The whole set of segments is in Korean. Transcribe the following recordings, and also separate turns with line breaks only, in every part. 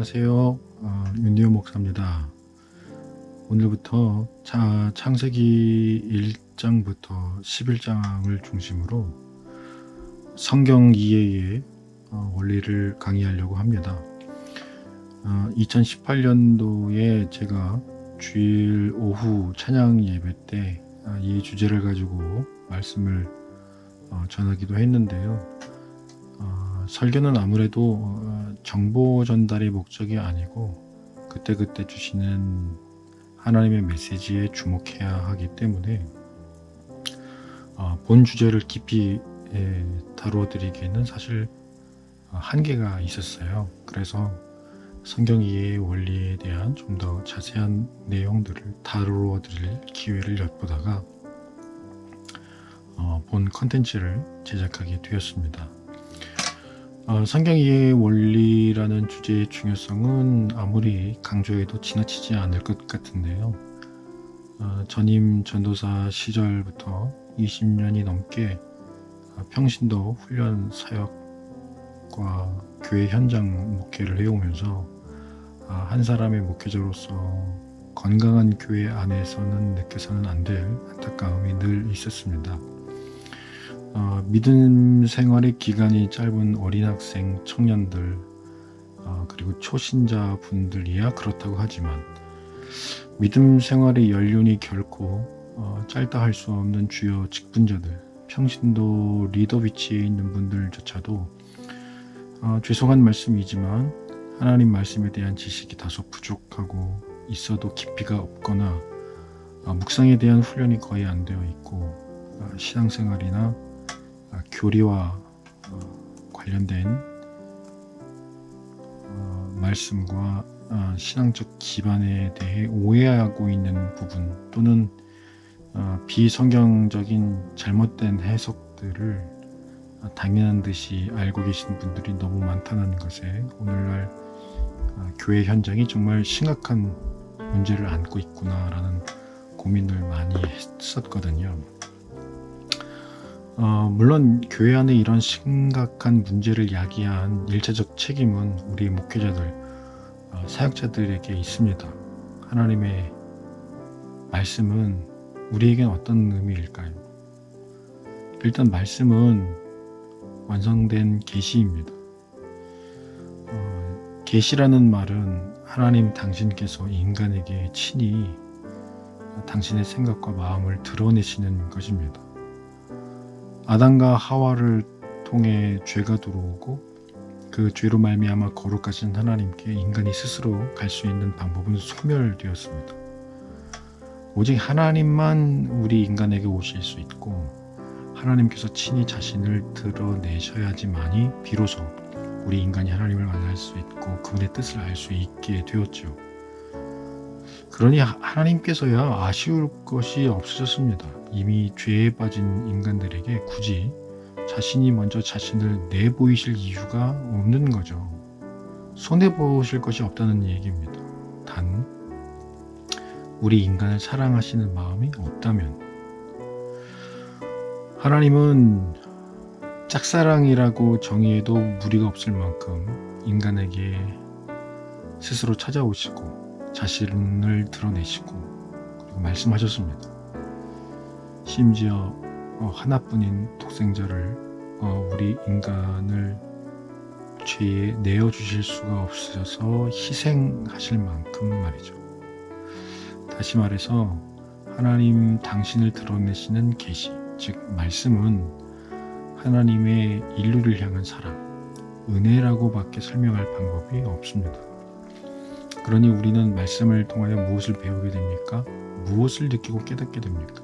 안녕하세요. 윤리호 목사입니다. 오늘부터 창세기 1장부터 11장을 중심으로 성경 이해의 원리를 강의하려고 합니다. 2018년도에 제가 주일 오후 찬양 예배 때 이 주제를 가지고 말씀을 전하기도 했는데요. 설교는 아무래도 정보 전달의 목적이 아니고 그때그때 주시는 하나님의 메시지에 주목해야 하기 때문에 본 주제를 깊이 다루어 드리기에는 사실 한계가 있었어요. 그래서 성경 이해의 원리에 대한 좀 더 자세한 내용들을 다루어 드릴 기회를 엿보다가 본 컨텐츠를 제작하게 되었습니다. 성경 이해의 원리라는 주제의 중요성은 아무리 강조해도 지나치지 않을 것 같은데요. 전임 전도사 시절부터 20년이 넘게 평신도 훈련 사역과 교회 현장 목회를 해오면서 한 사람의 목회자로서 건강한 교회 안에서는 느껴서는 안 될 안타까움이 늘 있었습니다. 믿음 생활의 기간이 짧은 어린 학생, 청년들, 그리고 초신자 분들이야 그렇다고 하지만 믿음 생활의 연륜이 결코 짧다 할 수 없는 주요 직분자들, 평신도 리더 위치에 있는 분들조차도 죄송한 말씀이지만 하나님 말씀에 대한 지식이 다소 부족하고 있어도 깊이가 없거나 묵상에 대한 훈련이 거의 안 되어 있고 신앙생활이나 교리와 관련된 말씀과 신앙적 기반에 대해 오해하고 있는 부분 또는 비성경적인 잘못된 해석들을 당연한 듯이 알고 계신 분들이 너무 많다는 것에 오늘날 교회 현장이 정말 심각한 문제를 안고 있구나라는 고민을 많이 했었거든요. 물론 교회 안에 이런 심각한 문제를 야기한 일차적 책임은 우리 목회자들, 사역자들에게 있습니다. 하나님의 말씀은 우리에겐 어떤 의미일까요? 일단 말씀은 완성된 계시입니다. 계시라는 말은 하나님 당신께서 인간에게 친히 당신의 생각과 마음을 드러내시는 것입니다. 아담과 하와를 통해 죄가 들어오고 그 죄로 말미암아 거룩하신 하나님께 인간이 스스로 갈 수 있는 방법은 소멸되었습니다. 오직 하나님만 우리 인간에게 오실 수 있고 하나님께서 친히 자신을 드러내셔야지만이 비로소 우리 인간이 하나님을 만날 수 있고 그분의 뜻을 알 수 있게 되었죠. 그러니 하나님께서야 아쉬울 것이 없으셨습니다. 이미 죄에 빠진 인간들에게 굳이 자신이 먼저 자신을 내보이실 이유가 없는 거죠. 손해보실 것이 없다는 얘기입니다. 단 우리 인간을 사랑하시는 마음이 없다면 하나님은 짝사랑이라고 정의해도 무리가 없을 만큼 인간에게 스스로 찾아오시고 자신을 드러내시고 그리고 말씀하셨습니다. 심지어 하나뿐인 독생자를 우리 인간을 죄에 내어주실 수가 없으셔서 희생하실 만큼 말이죠. 다시 말해서 하나님 당신을 드러내시는 계시, 즉 말씀은 하나님의 인류를 향한 사랑, 은혜라고 밖에 설명할 방법이 없습니다. 그러니 우리는 말씀을 통하여 무엇을 배우게 됩니까? 무엇을 느끼고 깨닫게 됩니까?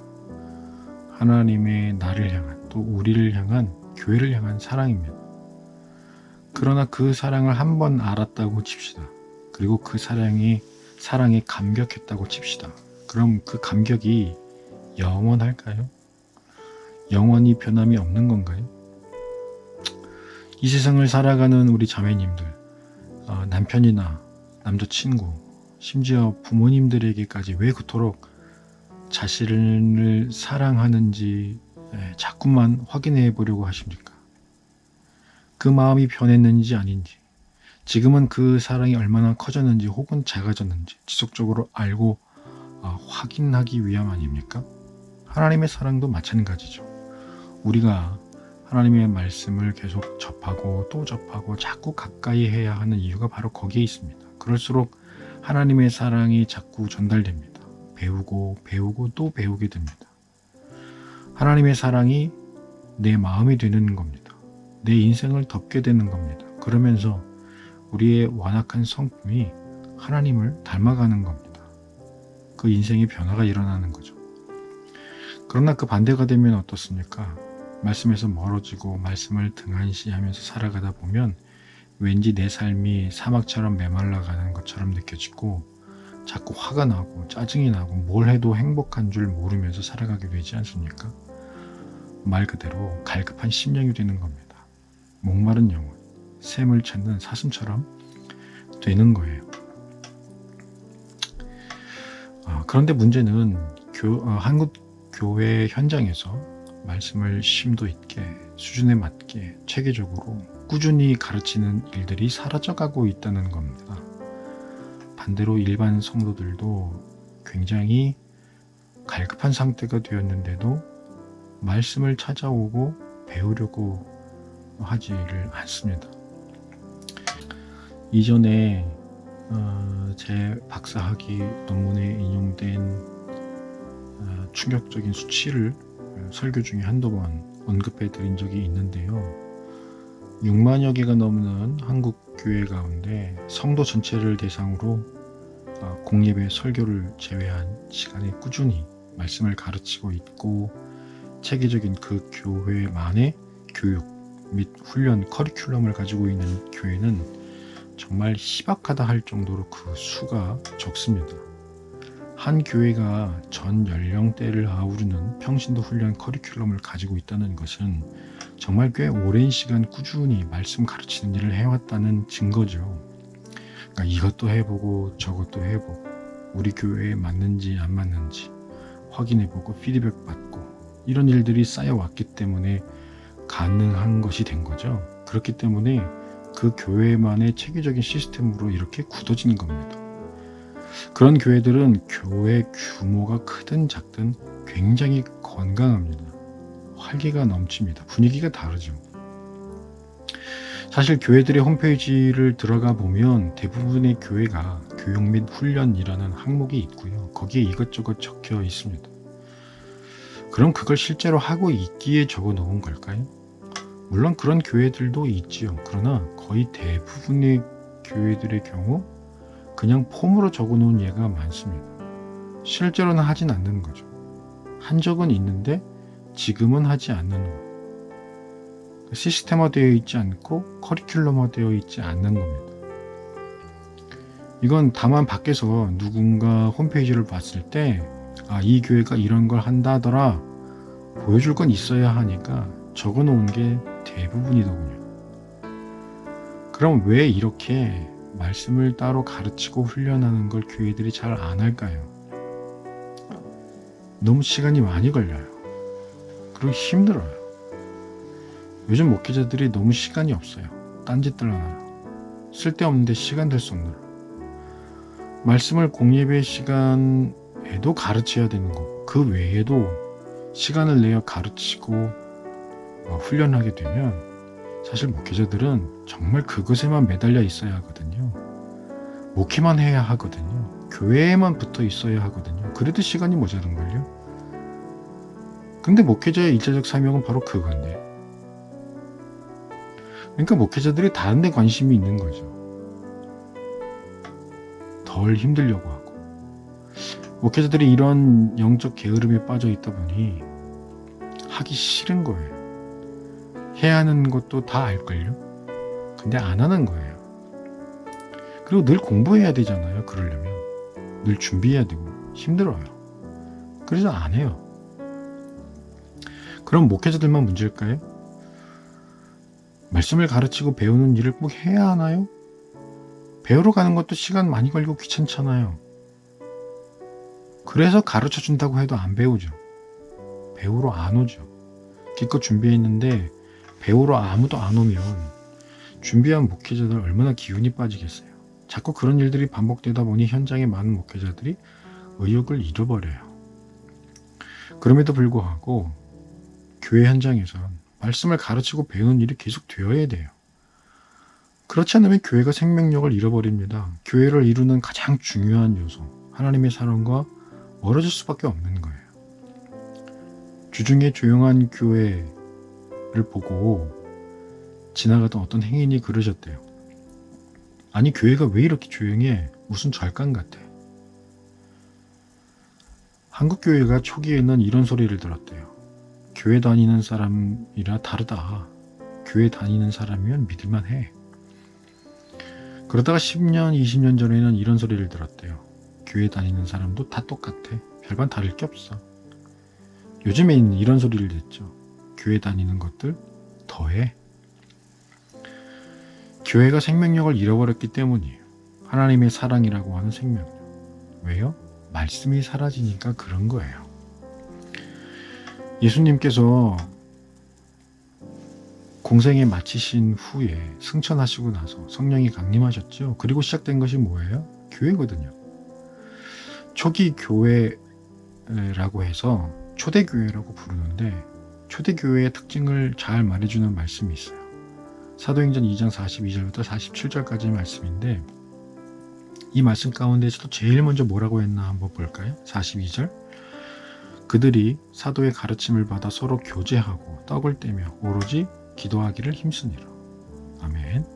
하나님의 나를 향한, 또 우리를 향한, 교회를 향한 사랑입니다. 그러나 그 사랑을 한번 알았다고 칩시다. 그리고 그 사랑에 감격했다고 칩시다. 그럼 그 감격이 영원할까요? 영원히 변함이 없는 건가요? 이 세상을 살아가는 우리 자매님들, 남편이나 남자친구, 심지어 부모님들에게까지 왜 그토록 자신을 사랑하는지 자꾸만 확인해 보려고 하십니까? 그 마음이 변했는지 아닌지, 지금은 그 사랑이 얼마나 커졌는지 혹은 작아졌는지 지속적으로 알고 확인하기 위함 아닙니까? 하나님의 사랑도 마찬가지죠. 우리가 하나님의 말씀을 계속 접하고 또 접하고 자꾸 가까이 해야 하는 이유가 바로 거기에 있습니다. 그럴수록 하나님의 사랑이 자꾸 전달됩니다. 배우고 배우고 또 배우게 됩니다. 하나님의 사랑이 내 마음이 되는 겁니다. 내 인생을 덮게 되는 겁니다. 그러면서 우리의 완악한 성품이 하나님을 닮아가는 겁니다. 그 인생의 변화가 일어나는 거죠. 그러나 그 반대가 되면 어떻습니까? 말씀에서 멀어지고 말씀을 등한시하면서 살아가다 보면 왠지 내 삶이 사막처럼 메말라가는 것처럼 느껴지고 자꾸 화가 나고 짜증이 나고 뭘 해도 행복한 줄 모르면서 살아가게 되지 않습니까? 말 그대로 갈급한 심령이 되는 겁니다. 목마른 영혼, 샘을 찾는 사슴처럼 되는 거예요. 그런데 문제는 한국 교회 현장에서 말씀을 심도 있게 수준에 맞게 체계적으로 꾸준히 가르치는 일들이 사라져가고 있다는 겁니다. 반대로 일반 성도들도 굉장히 갈급한 상태가 되었는데도 말씀을 찾아오고 배우려고 하지를 않습니다. 이전에 제 박사학위 논문에 인용된 충격적인 수치를 설교 중에 한두 번 언급해 드린 적이 있는데요. 6만여 개가 넘는 한국 교회 가운데 성도 전체를 대상으로 공예배 설교를 제외한 시간에 꾸준히 말씀을 가르치고 있고 체계적인 그 교회만의 교육 및 훈련 커리큘럼을 가지고 있는 교회는 정말 희박하다 할 정도로 그 수가 적습니다. 한 교회가 전 연령대를 아우르는 평신도 훈련 커리큘럼을 가지고 있다는 것은 정말 꽤 오랜 시간 꾸준히 말씀 가르치는 일을 해왔다는 증거죠. 그러니까 이것도 해보고 저것도 해보고 우리 교회에 맞는지 안 맞는지 확인해보고 피드백 받고 이런 일들이 쌓여왔기 때문에 가능한 것이 된 거죠. 그렇기 때문에 그 교회만의 체계적인 시스템으로 이렇게 굳어진 겁니다. 그런 교회들은 교회 규모가 크든 작든 굉장히 건강합니다. 활기가 넘칩니다. 분위기가 다르죠. 사실 교회들의 홈페이지를 들어가 보면 대부분의 교회가 교육 및 훈련이라는 항목이 있고요. 거기에 이것저것 적혀 있습니다. 그럼 그걸 실제로 하고 있기에 적어 놓은 걸까요? 물론 그런 교회들도 있지요. 그러나 거의 대부분의 교회들의 경우 그냥 폼으로 적어 놓은 예가 많습니다. 실제로는 하진 않는 거죠. 한 적은 있는데 지금은 하지 않는 것. 시스템화되어 있지 않고 커리큘럼화되어 있지 않는 겁니다. 이건 다만 밖에서 누군가 홈페이지를 봤을 때 이 교회가 이런 걸 한다더라 보여줄 건 있어야 하니까 적어 놓은 게 대부분이더군요. 그럼 왜 이렇게 말씀을 따로 가르치고 훈련하는 걸 교회들이 잘 안 할까요? 너무 시간이 많이 걸려요. 그리고 힘들어요. 요즘 목회자들이 너무 시간이 없어요. 딴짓들 하느라. 쓸데없는데 시간 될 수 없느라. 말씀을 공예배 시간에도 가르쳐야 되는 거고 그 외에도 시간을 내어 가르치고 훈련하게 되면 사실 목회자들은 정말 그것에만 매달려 있어야 하거든요. 목회만 해야 하거든요. 교회에만 붙어 있어야 하거든요. 그래도 시간이 모자란걸요. 근데 목회자의 일차적 사명은 바로 그건데. 그러니까 목회자들이 다른 데 관심이 있는 거죠. 덜 힘들려고 하고. 목회자들이 이런 영적 게으름에 빠져 있다 보니 하기 싫은 거예요. 해야 하는 것도 다 알걸요? 근데 안 하는 거예요. 그리고 늘 공부해야 되잖아요. 그러려면. 늘 준비해야 되고 힘들어요. 그래서 안 해요. 그럼 목회자들만 문제일까요? 말씀을 가르치고 배우는 일을 꼭 해야 하나요? 배우러 가는 것도 시간 많이 걸리고 귀찮잖아요. 그래서 가르쳐 준다고 해도 안 배우죠. 배우러 안 오죠. 기껏 준비했는데 배우러 아무도 안 오면 준비한 목회자들 얼마나 기운이 빠지겠어요. 자꾸 그런 일들이 반복되다 보니 현장의 많은 목회자들이 의욕을 잃어버려요. 그럼에도 불구하고 교회 현장에선 말씀을 가르치고 배우는 일이 계속 되어야 돼요. 그렇지 않으면 교회가 생명력을 잃어버립니다. 교회를 이루는 가장 중요한 요소, 하나님의 사랑과 멀어질 수밖에 없는 거예요. 주중에 조용한 교회를 보고 지나가던 어떤 행인이 그러셨대요. 아니, 교회가 왜 이렇게 조용해? 무슨 절간 같아. 한국 교회가 초기에는 이런 소리를 들었대요. 교회 다니는 사람이라 다르다. 교회 다니는 사람이면 믿을만 해. 그러다가 10년, 20년 전에는 이런 소리를 들었대요. 교회 다니는 사람도 다 똑같아. 별반 다를 게 없어. 요즘엔 이런 소리를 듣죠. 교회 다니는 것들 더해. 교회가 생명력을 잃어버렸기 때문이에요. 하나님의 사랑이라고 하는 생명력. 왜요? 말씀이 사라지니까 그런 거예요. 예수님께서 공생에 마치신 후에 승천하시고 나서 성령이 강림하셨죠. 그리고 시작된 것이 뭐예요? 교회거든요. 초기 교회라고 해서 초대교회라고 부르는데 초대교회의 특징을 잘 말해주는 말씀이 있어요. 사도행전 2장 42절부터 47절까지의 말씀인데 이 말씀 가운데서도 제일 먼저 뭐라고 했나 한번 볼까요? 42절 그들이 사도의 가르침을 받아 서로 교제하고 떡을 떼며 오로지 기도하기를 힘쓰니라. 아멘.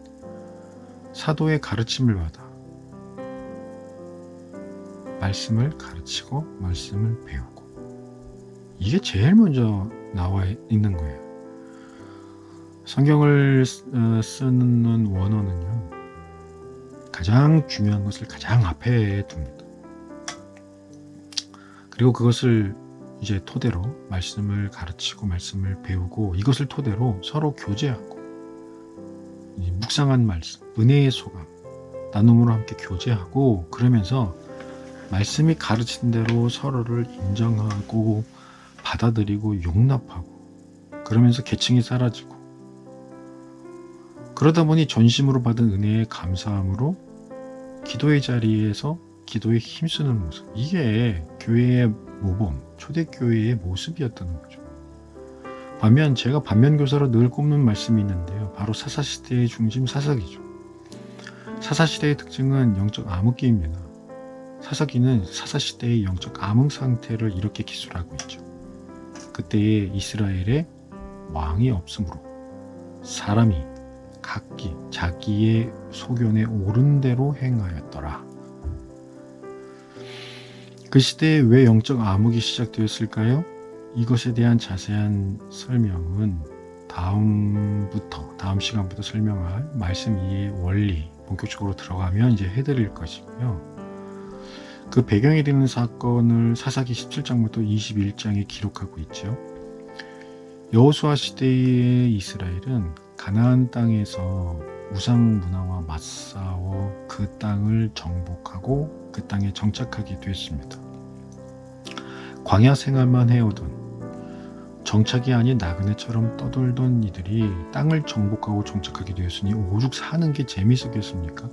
사도의 가르침을 받아 말씀을 가르치고 말씀을 배우고 이게 제일 먼저 나와 있는 거예요. 성경을 쓰는 원어는요. 가장 중요한 것을 가장 앞에 둡니다. 그리고 그것을 이제 토대로 말씀을 가르치고 말씀을 배우고 이것을 토대로 서로 교제하고 묵상한 말씀, 은혜의 소감, 나눔으로 함께 교제하고 그러면서 말씀이 가르친 대로 서로를 인정하고 받아들이고 용납하고 그러면서 계층이 사라지고 그러다 보니 전심으로 받은 은혜에 감사함으로 기도의 자리에서 기도에 힘쓰는 모습 이게 교회의 모범, 초대교회의 모습이었다는 거죠. 반면 제가 반면교사로 늘 꼽는 말씀이 있는데요. 바로 사사시대의 중심 사사기죠. 사사시대의 특징은 영적 암흑기입니다. 사사기는 사사시대의 영적 암흑 상태를 이렇게 기술하고 있죠. 그때에 이스라엘에 왕이 없으므로 사람이 각기 자기의 소견에 옳은 대로 행하였더라. 그 시대에 왜 영적 암흑이 시작되었을까요? 이것에 대한 자세한 설명은 다음 시간부터 설명할 말씀 이해의 원리 본격적으로 들어가면 이제 해드릴 것이고요. 그 배경이 되는 사건을 사사기 17장부터 21장에 기록하고 있죠. 여호수아 시대의 이스라엘은 가나안 땅에서 우상 문화와 맞싸워 그 땅을 정복하고 그 땅에 정착하게 됐습니다. 광야 생활만 해오던 정착이 아닌 나그네처럼 떠돌던 이들이 땅을 정복하고 정착하게 되었으니 오죽 사는 게 재미있었겠습니까?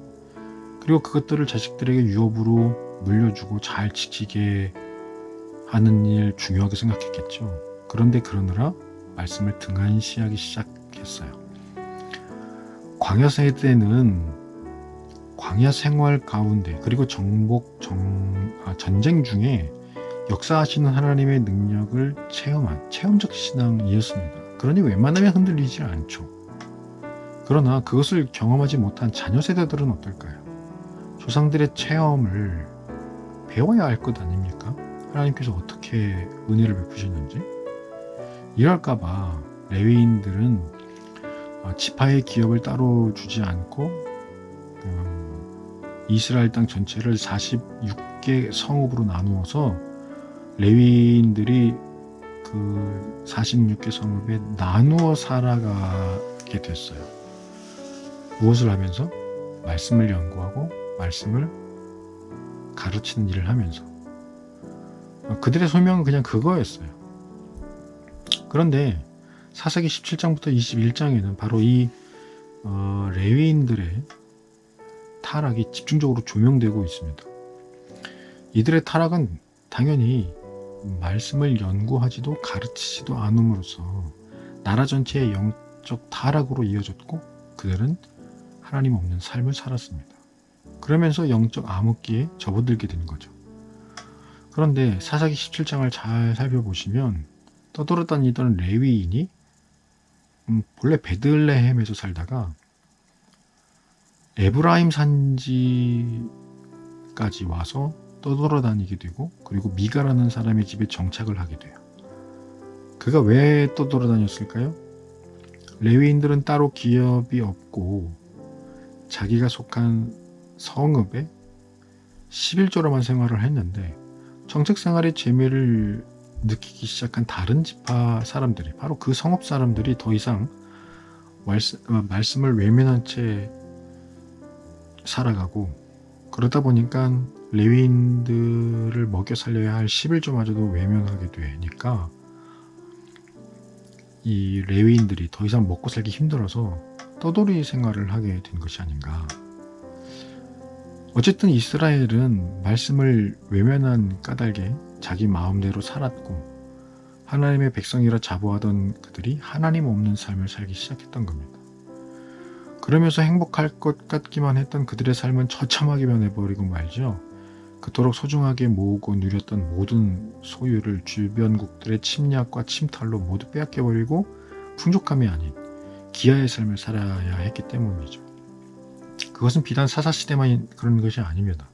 그리고 그것들을 자식들에게 유업으로 물려주고 잘 지키게 하는 일 중요하게 생각했겠죠. 그런데 그러느라 말씀을 등한시하기 시작했어요. 광야 세대는 광야 생활 가운데 그리고 전쟁 중에 역사하시는 하나님의 능력을 체험한 체험적 신앙이었습니다. 그러니 웬만하면 흔들리지 않죠. 그러나 그것을 경험하지 못한 자녀 세대들은 어떨까요? 조상들의 체험을 배워야 할 것 아닙니까? 하나님께서 어떻게 은혜를 베푸시는지. 이럴까봐 레위인들은 지파의 기업을 따로 주지 않고 이스라엘 땅 전체를 46개 성읍으로 나누어서 레위인들이 그 46개 성읍에 나누어 살아가게 됐어요. 무엇을 하면서? 말씀을 연구하고 말씀을 가르치는 일을 하면서. 그들의 소명은 그냥 그거였어요. 그런데 사사기 17장부터 21장에는 바로 이 레위인들의 타락이 집중적으로 조명되고 있습니다. 이들의 타락은 당연히 말씀을 연구하지도 가르치지도 않음으로써 나라 전체의 영적 타락으로 이어졌고 그들은 하나님 없는 삶을 살았습니다. 그러면서 영적 암흑기에 접어들게 된 거죠. 그런데 사사기 17장을 잘 살펴보시면 떠돌아다니던 레위인이 본래 베들레헴에서 살다가 에브라임 산지까지 와서 떠돌아다니게 되고 그리고 미가라는 사람의 집에 정착을 하게 돼요. 그가 왜 떠돌아다녔을까요? 레위인들은 따로 기업이 없고 자기가 속한 성읍에 11조로만 생활을 했는데 정책 생활의 재미를 느끼기 시작한 다른 지파 사람들이 바로 그 성읍 사람들이 더 이상 말씀을 외면한 채 살아가고 그러다 보니까 레위인들을 먹여 살려야 할 11조마저도 외면하게 되니까 이 레위인들이 더 이상 먹고 살기 힘들어서 떠돌이 생활을 하게 된 것이 아닌가. 어쨌든 이스라엘은 말씀을 외면한 까닭에 자기 마음대로 살았고 하나님의 백성이라 자부하던 그들이 하나님 없는 삶을 살기 시작했던 겁니다. 그러면서 행복할 것 같기만 했던 그들의 삶은 처참하게 변해버리고 말죠. 그토록 소중하게 모으고 누렸던 모든 소유를 주변국들의 침략과 침탈로 모두 빼앗겨버리고 풍족함이 아닌 기아의 삶을 살아야 했기 때문이죠. 그것은 비단 사사시대만 그런 것이 아닙니다.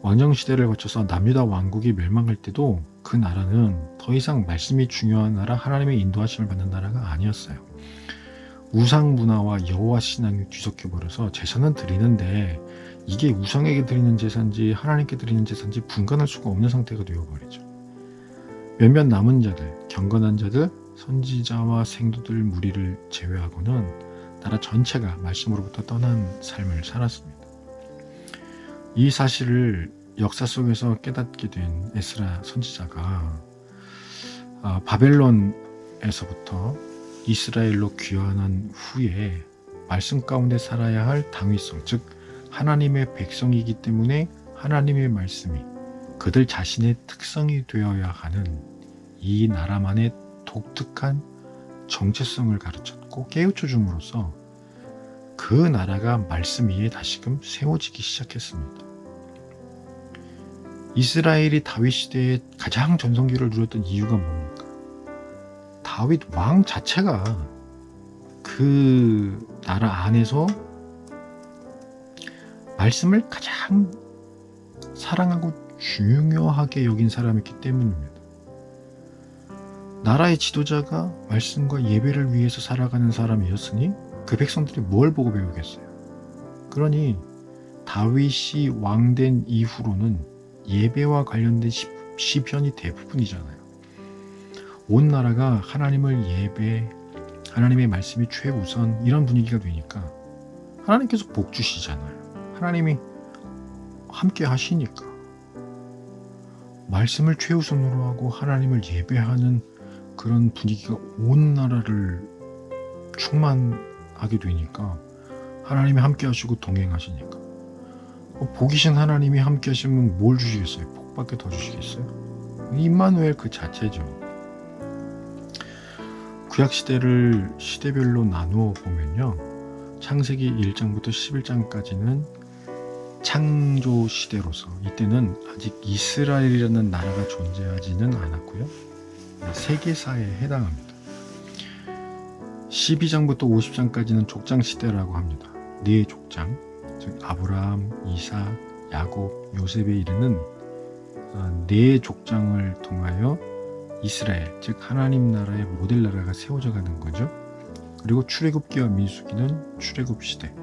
왕정시대를 거쳐서 남유다 왕국이 멸망할 때도 그 나라는 더 이상 말씀이 중요한 나라, 하나님의 인도하심을 받는 나라가 아니었어요. 우상 문화와 여호와 신앙이 뒤섞여버려서 제사는 드리는데 이게 우상에게 드리는 제사인지 하나님께 드리는 제사인지 분간할 수가 없는 상태가 되어버리죠. 몇몇 남은 자들, 경건한 자들, 선지자와 생도들 무리를 제외하고는 나라 전체가 말씀으로부터 떠난 삶을 살았습니다. 이 사실을 역사 속에서 깨닫게 된 에스라 선지자가 바벨론에서부터 이스라엘로 귀환한 후에 말씀 가운데 살아야 할 당위성, 즉 하나님의 백성이기 때문에 하나님의 말씀이 그들 자신의 특성이 되어야 하는 이 나라만의 독특한 정체성을 가르쳤고 깨우쳐 줌으로써 그 나라가 말씀 위에 다시금 세워지기 시작했습니다. 이스라엘이 다윗 시대에 가장 전성기를 누렸던 이유가 뭡니까? 다윗 왕 자체가 그 나라 안에서 말씀을 가장 사랑하고 중요하게 여긴 사람이기 때문입니다. 나라의 지도자가 말씀과 예배를 위해서 살아가는 사람이었으니 그 백성들이 뭘 보고 배우겠어요? 그러니 다윗이 왕된 이후로는 예배와 관련된 시편이 대부분이잖아요. 온 나라가 하나님을 예배, 하나님의 말씀이 최우선 이런 분위기가 되니까 하나님께서 복 주시잖아요. 하나님이 함께 하시니까 말씀을 최우선으로 하고 하나님을 예배하는 그런 분위기가 온 나라를 충만하게 되니까 하나님이 함께 하시고 동행하시니까 복이신 하나님이 함께 하시면 뭘 주시겠어요? 복밖에 더 주시겠어요? 임마누엘 그 자체죠. 구약시대를 시대별로 나누어 보면요, 창세기 1장부터 11장까지는 창조 시대로서 이때는 아직 이스라엘이라는 나라가 존재하지는 않았고요, 세계사에 해당합니다. 12장부터 50장까지는 족장시대라고 합니다. 네 족장, 즉 아브라함, 이삭, 야곱, 요셉에 이르는 네 족장을 통하여 이스라엘, 즉 하나님 나라의 모델 나라가 세워져 가는 거죠. 그리고 출애굽기와 민수기는 출애굽 시대,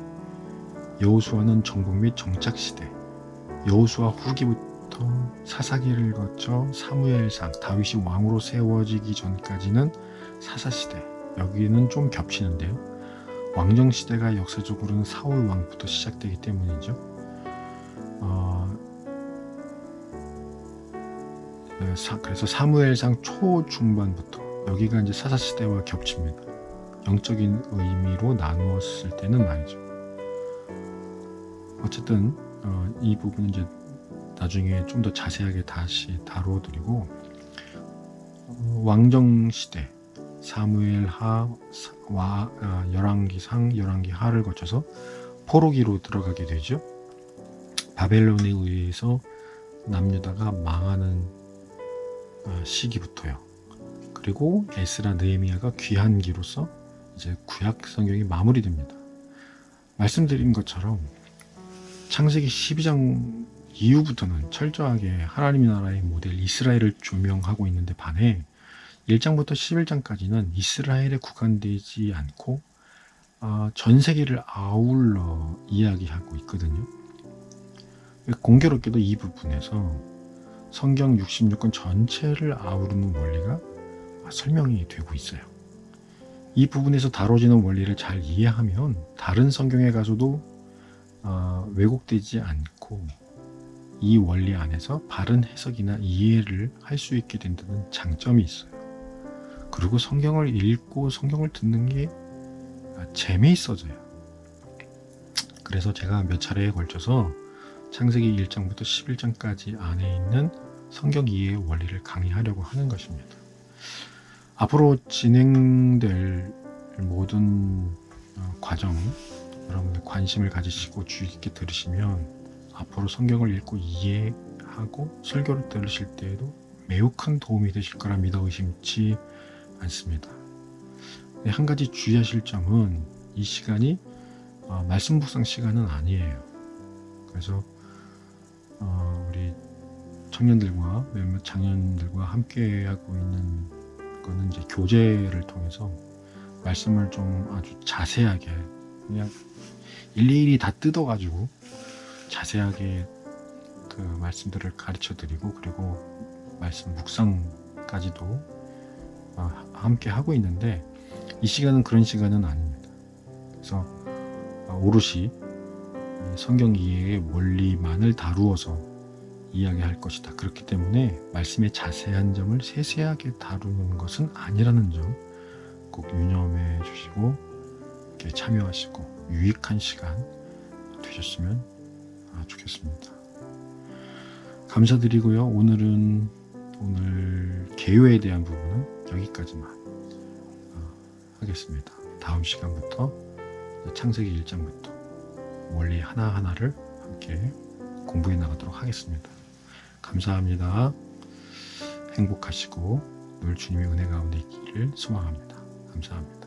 여호수아는 정복 및 정착 시대, 여호수아 후기부터 사사기를 거쳐 사무엘상, 다윗이 왕으로 세워지기 전까지는 사사시대, 여기는 좀 겹치는데요. 왕정시대가 역사적으로는 사울 왕부터 시작되기 때문이죠. 그래서 사무엘상 초중반부터 여기가 이제 사사시대와 겹칩니다. 영적인 의미로 나누었을 때는 말이죠. 어쨌든 이 부분은 이제 나중에 좀 더 자세하게 다시 다루어드리고, 왕정시대 사무엘하, 열왕기상, 열왕기하를 거쳐서 포로기로 들어가게 되죠. 바벨론에 의해서 남유다가 망하는 시기부터요. 그리고 에스라, 느헤미야가 귀환기로서 이제 구약 성경이 마무리됩니다. 말씀드린 것처럼 창세기 12장 이후부터는 철저하게 하나님의 나라의 모델 이스라엘을 조명하고 있는데 반해 1장부터 11장까지는 이스라엘에 구간되지 않고 전 세계를 아울러 이야기하고 있거든요. 공교롭게도 이 부분에서 성경 66권 전체를 아우르는 원리가 설명이 되고 있어요. 이 부분에서 다뤄지는 원리를 잘 이해하면 다른 성경에 가서도 왜곡되지 않고 이 원리 안에서 바른 해석이나 이해를 할 수 있게 된다는 장점이 있어요. 그리고 성경을 읽고 성경을 듣는 게 재미있어져요. 그래서 제가 몇 차례에 걸쳐서 창세기 1장부터 11장까지 안에 있는 성경 이해의 원리를 강의하려고 하는 것입니다. 앞으로 진행될 모든 과정, 여러분들 관심을 가지시고 주의 깊게 들으시면 앞으로 성경을 읽고 이해하고 설교를 들으실 때에도 매우 큰 도움이 되실 거라 믿어 의심치 않습니다. 한 가지 주의하실 점은 이 시간이 말씀 묵상 시간은 아니에요. 그래서 우리 청년들과 몇몇 장년들과 함께하고 있는 거는 이제 교제를 통해서 말씀을 좀 아주 자세하게 그냥 일일이 다 뜯어가지고 자세하게 그 말씀들을 가르쳐 드리고, 그리고 말씀 묵상까지도 함께 하고 있는데 이 시간은 그런 시간은 아닙니다. 그래서 오롯이 성경 이해의 원리만을 다루어서 이야기할 것이다. 그렇기 때문에 말씀의 자세한 점을 세세하게 다루는 것은 아니라는 점 꼭 유념해 주시고 이렇게 참여하시고 유익한 시간 되셨으면 좋겠습니다. 감사드리고요. 오늘 개요에 대한 부분은 여기까지만 하겠습니다. 다음 시간부터 창세기 1장부터 원리 하나하나를 함께 공부해 나가도록 하겠습니다. 감사합니다. 행복하시고 늘 주님의 은혜 가운데 있기를 소망합니다. 감사합니다.